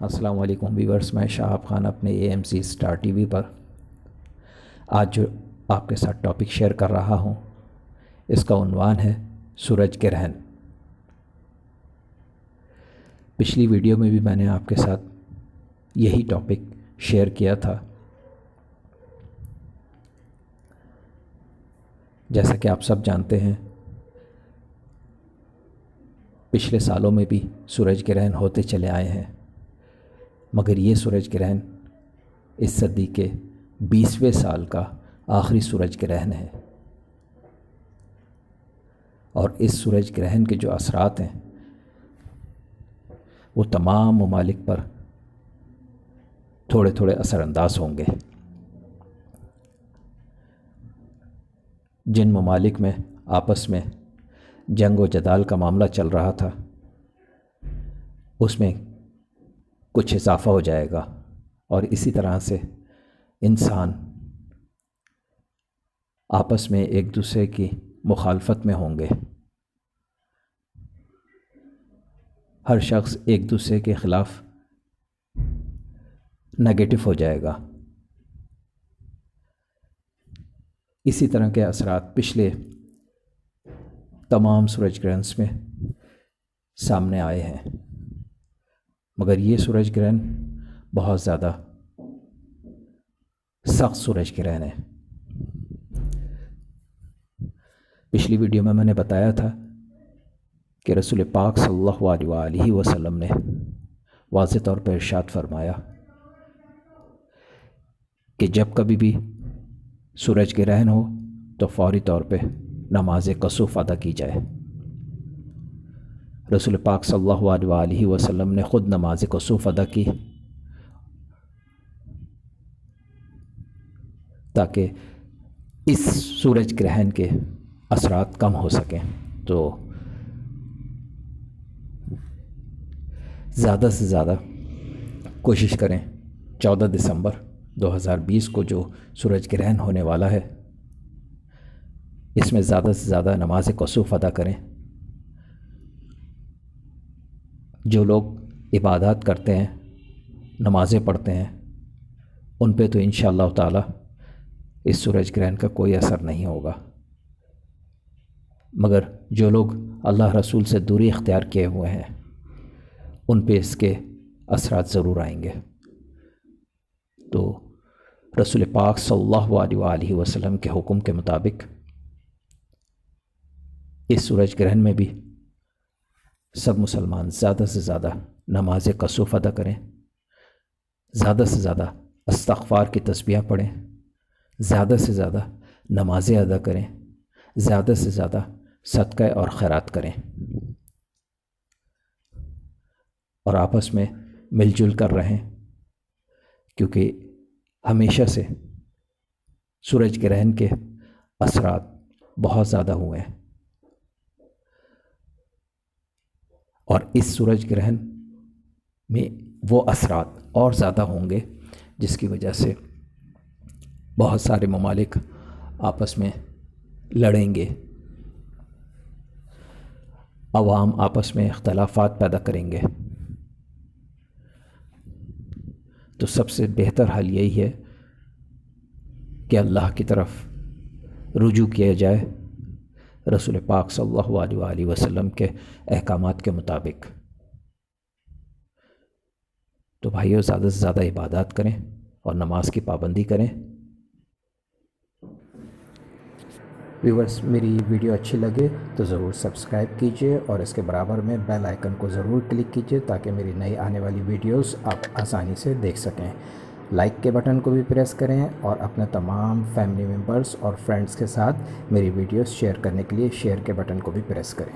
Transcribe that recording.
السلام علیکم ویورز، میں شہاب خان اپنے AMC اسٹار ٹی وی پر آج جو آپ کے ساتھ ٹاپک شیئر کر رہا ہوں اس کا عنوان ہے سورج گرہن۔ پچھلی ویڈیو میں بھی میں نے آپ کے ساتھ یہی ٹاپک شیئر کیا تھا۔ جیسا کہ آپ سب جانتے ہیں پچھلے سالوں میں بھی سورج گرہن ہوتے چلے آئے ہیں، مگر یہ سورج گرہن اس صدی کے 20ویں سال کا آخری سورج گرہن ہے، اور اس سورج گرہن کے جو اثرات ہیں وہ تمام ممالک پر تھوڑے تھوڑے اثر انداز ہوں گے۔ جن ممالک میں آپس میں جنگ و جدال کا معاملہ چل رہا تھا اس میں کچھ اضافہ ہو جائے گا، اور اسی طرح سے انسان آپس میں ایک دوسرے کی مخالفت میں ہوں گے۔ ہر شخص ایک دوسرے کے خلاف نگیٹو ہو جائے گا۔ اسی طرح کے اثرات پچھلے تمام سورج گرہنز میں سامنے آئے ہیں، مگر یہ سورج گرہن بہت زیادہ سخت سورج گرہن ہے۔ پچھلی ویڈیو میں نے بتایا تھا کہ رسول پاک صلی اللہ علیہ وآلہ وسلم نے واضح طور پر ارشاد فرمایا کہ جب کبھی بھی سورج گرہن ہو تو فوری طور پہ نماز کسوف ادا کی جائے۔ رسول پاک صلی اللہ علیہ وآلہ وسلم نے خود نماز کسوف ادا کی تاکہ اس سورج گرہن کے اثرات کم ہو سکیں۔ تو زیادہ سے زیادہ کوشش کریں 14 دسمبر 2020 کو جو سورج گرہن ہونے والا ہے اس میں زیادہ سے زیادہ نماز کسوف ادا کریں۔ جو لوگ عبادات کرتے ہیں، نمازیں پڑھتے ہیں، ان پہ تو انشاءاللہ تعالی اس سورج گرہن کا کوئی اثر نہیں ہوگا، مگر جو لوگ اللہ رسول سے دوری اختیار کیے ہوئے ہیں ان پہ اس کے اثرات ضرور آئیں گے۔ تو رسول پاک صلی اللہ علیہ وآلہ وسلم کے حکم کے مطابق اس سورج گرہن میں بھی سب مسلمان زیادہ سے زیادہ نماز کسوف ادا کریں، زیادہ سے زیادہ استغفار کی تسبیح پڑھیں، زیادہ سے زیادہ نمازیں ادا کریں، زیادہ سے زیادہ صدقہ اور خیرات کریں، اور آپس میں مل جل کر رہیں، کیونکہ ہمیشہ سے سورج گرہن کے اثرات بہت زیادہ ہوئے ہیں، اور اس سورج گرہن میں وہ اثرات اور زیادہ ہوں گے جس کی وجہ سے بہت سارے ممالک آپس میں لڑیں گے، عوام آپس میں اختلافات پیدا کریں گے۔ تو سب سے بہتر حل یہی ہے کہ اللہ کی طرف رجوع کیا جائے رسول پاک صلی اللہ علیہ وآلہ وسلم کے احکامات کے مطابق۔ تو بھائیو، زیادہ سے زیادہ عبادات کریں اور نماز کی پابندی کریں۔ ویورز، میری ویڈیو اچھی لگے تو ضرور سبسکرائب کیجئے اور اس کے برابر میں بیل آئیکن کو ضرور کلک کیجئے تاکہ میری نئی آنے والی ویڈیوز آپ آسانی سے دیکھ سکیں۔ لائک کے بٹن کو بھی پریس کریں اور اپنے تمام فیملی ممبرز اور فرینڈز کے ساتھ میری ویڈیوز شیئر کرنے کے لیے شیئر کے بٹن کو بھی پریس کریں۔